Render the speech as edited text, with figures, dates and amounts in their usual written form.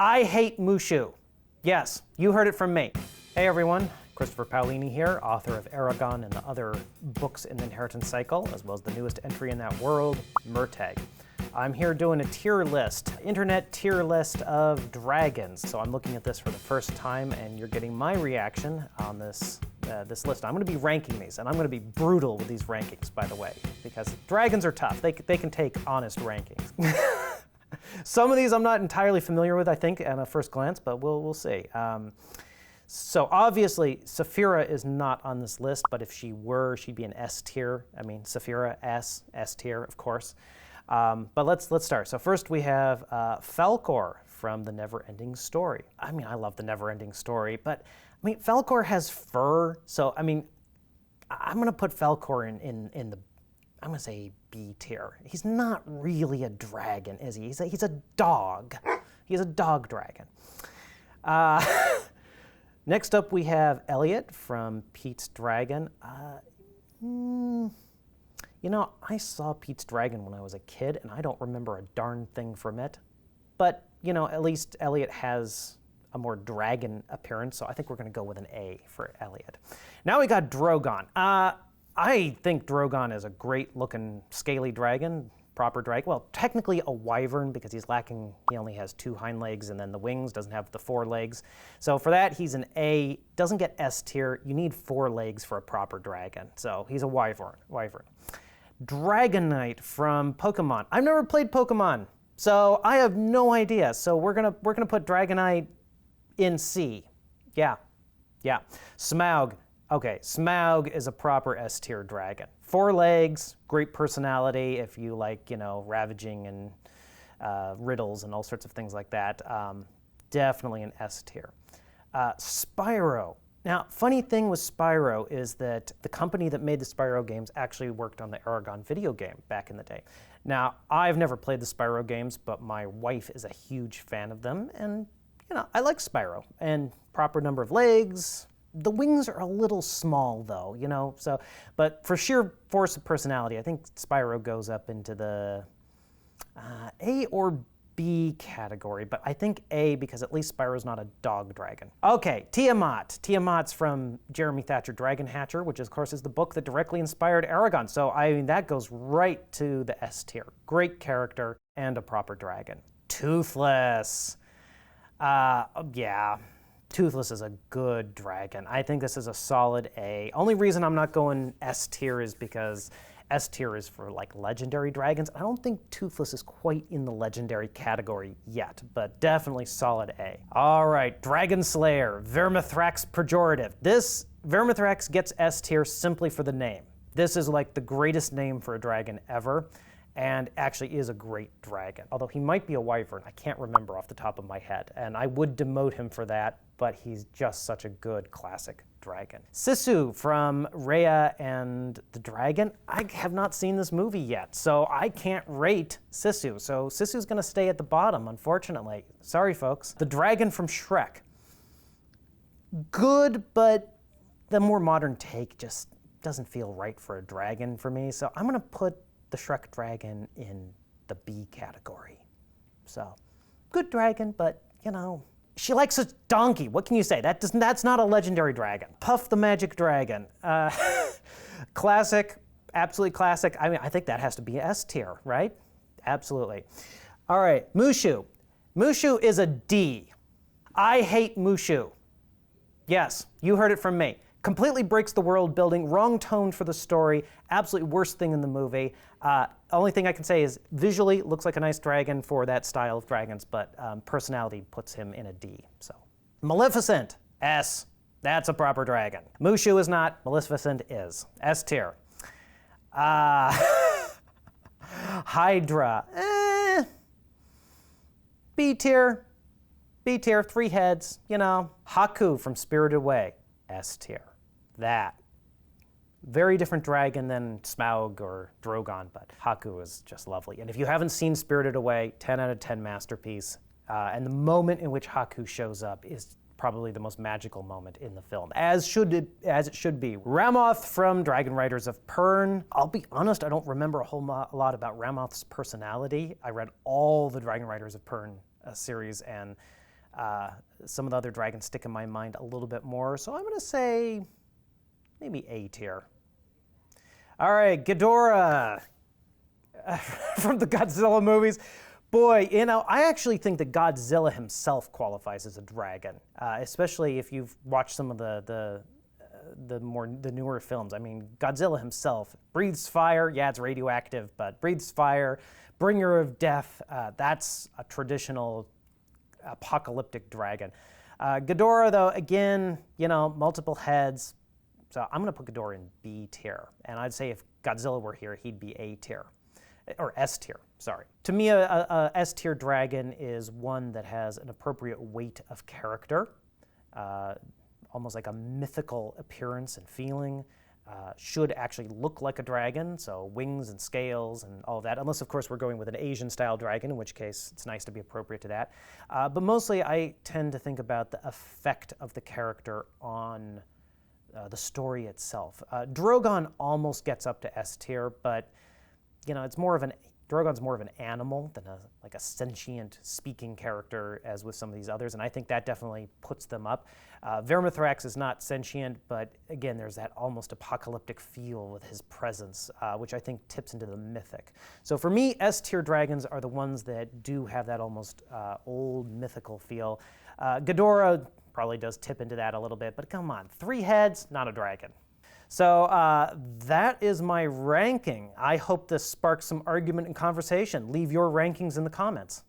I hate Mushu. Yes, you heard it from me. Hey everyone, Christopher Paolini here, author of Eragon and the other books in the Inheritance Cycle, as well as the newest entry in that world, Murtagh. I'm here doing a tier list, internet tier list of dragons. So I'm looking at this for the first time, and you're getting my reaction on this list. I'm going to be ranking these, and I'm going to be brutal with these rankings, by the way, because dragons are tough. They can take honest rankings. Some of these I'm not entirely familiar with, I think, at a first glance, but we'll see. So obviously, Saphira is not on this list, but if she were, she'd be an S tier. I mean, Saphira, S tier, of course. But let's start. So first we have Falkor from The Never-Ending Story. I mean, I love The Never-Ending Story, but I mean, Falkor has fur, so I mean, I'm gonna put Falkor in the, I'm gonna say B tier. He's not really a dragon, is he? He's a dog. He's a dog dragon. Next up we have Elliot from Pete's Dragon. You know, I saw Pete's Dragon when I was a kid, and I don't remember a darn thing from it. But, you know, at least Elliot has a more dragon appearance, so I think we're going to go with an A for Elliot. Now we got Drogon. I think Drogon is a great-looking, scaly dragon, proper dragon. Well, technically a wyvern, because he only has 2 hind legs, and then the wings, doesn't have the 4 legs. So for that, he's an A. Doesn't get S tier. You need 4 legs for a proper dragon. So he's a wyvern. Dragonite from Pokemon. I've never played Pokemon, so I have no idea. So we're gonna put Dragonite in C. Yeah. Smaug. Okay, Smaug is a proper S tier dragon. 4 legs, great personality if you like, you know, ravaging and riddles and all sorts of things like that. Definitely an S tier. Spyro. Now, funny thing with Spyro is that the company that made the Spyro games actually worked on the Eragon video game back in the day. Now, I've never played the Spyro games, but my wife is a huge fan of them, and, you know, I like Spyro. And proper number of legs. The wings are a little small, though, you know, so, but for sheer force of personality, I think Spyro goes up into the A or B category, but I think A because at least Spyro's not a dog dragon. Okay, Tiamat. Tiamat's from Jeremy Thatcher Dragon Hatcher, which of course is the book that directly inspired Eragon. So I mean, that goes right to the S tier. Great character and a proper dragon. Toothless. Yeah. Toothless is a good dragon. I think this is a solid A. Only reason I'm not going S tier is because S tier is for like legendary dragons. I don't think Toothless is quite in the legendary category yet, but definitely solid A. All right, Dragon Slayer, Vermithrax Pejorative. This Vermithrax gets S tier simply for the name. This is like the greatest name for a dragon ever, and actually is a great dragon. Although he might be a wyvern, I can't remember off the top of my head, and I would demote him for that, but he's just such a good classic dragon. Sisu from Raya and the Dragon. I have not seen this movie yet, so I can't rate Sisu. So Sisu's gonna stay at the bottom, unfortunately. Sorry, folks. The dragon from Shrek. Good, but the more modern take just doesn't feel right for a dragon for me, so I'm gonna put the Shrek dragon in the B category. So, good dragon, but, you know, she likes a donkey. What can you say? That's not a legendary dragon. Puff the Magic Dragon. Classic, absolutely classic. I mean, I think that has to be S tier, right? Absolutely. All right, Mushu. Mushu is a D. I hate Mushu. Yes, you heard it from me. Completely breaks the world building, wrong tone for the story, absolutely worst thing in the movie. Only thing I can say is visually looks like a nice dragon for that style of dragons, but personality puts him in a D. So, Maleficent, S. That's a proper dragon. Mushu is not, Maleficent is. S tier. Hydra, B tier. B tier, 3 heads, you know. Haku from Spirited Away, S tier. That. Very different dragon than Smaug or Drogon, but Haku is just lovely. And if you haven't seen Spirited Away, 10 out of 10 masterpiece. And the moment in which Haku shows up is probably the most magical moment in the film, as it should be. Ramoth from Dragon Riders of Pern. I'll be honest, I don't remember a whole lot about Ramoth's personality. I read all the Dragon Riders of Pern series, and Some of the other dragons stick in my mind a little bit more, so I'm going to say maybe A tier. All right, Ghidorah from the Godzilla movies. Boy, I actually think that Godzilla himself qualifies as a dragon, especially if you've watched some of the newer films. I mean, Godzilla himself breathes fire. Yeah, it's radioactive, but breathes fire. Bringer of death. That's a traditional apocalyptic dragon. Ghidorah, though, again, multiple heads. So I'm going to put Ghidorah in B tier. And I'd say if Godzilla were here, he'd be A tier. Or S tier, sorry. To me, a S tier dragon is one that has an appropriate weight of character, almost like a mythical appearance and feeling, should actually look like a dragon, so wings and scales and all of that, unless, of course, we're going with an Asian-style dragon, in which case it's nice to be appropriate to that. But mostly, I tend to think about the effect of the character on the story itself. Drogon almost gets up to S tier, but it's more of Drogon's more of an animal than a sentient speaking character as with some of these others, and I think that definitely puts them up. Vermithrax is not sentient, but again, there's that almost apocalyptic feel with his presence, which I think tips into the mythic. So for me, S tier dragons are the ones that do have that almost old mythical feel. Ghidorah probably does tip into that a little bit, but come on, 3 heads, not a dragon. So that is my ranking. I hope this sparks some argument and conversation. Leave your rankings in the comments.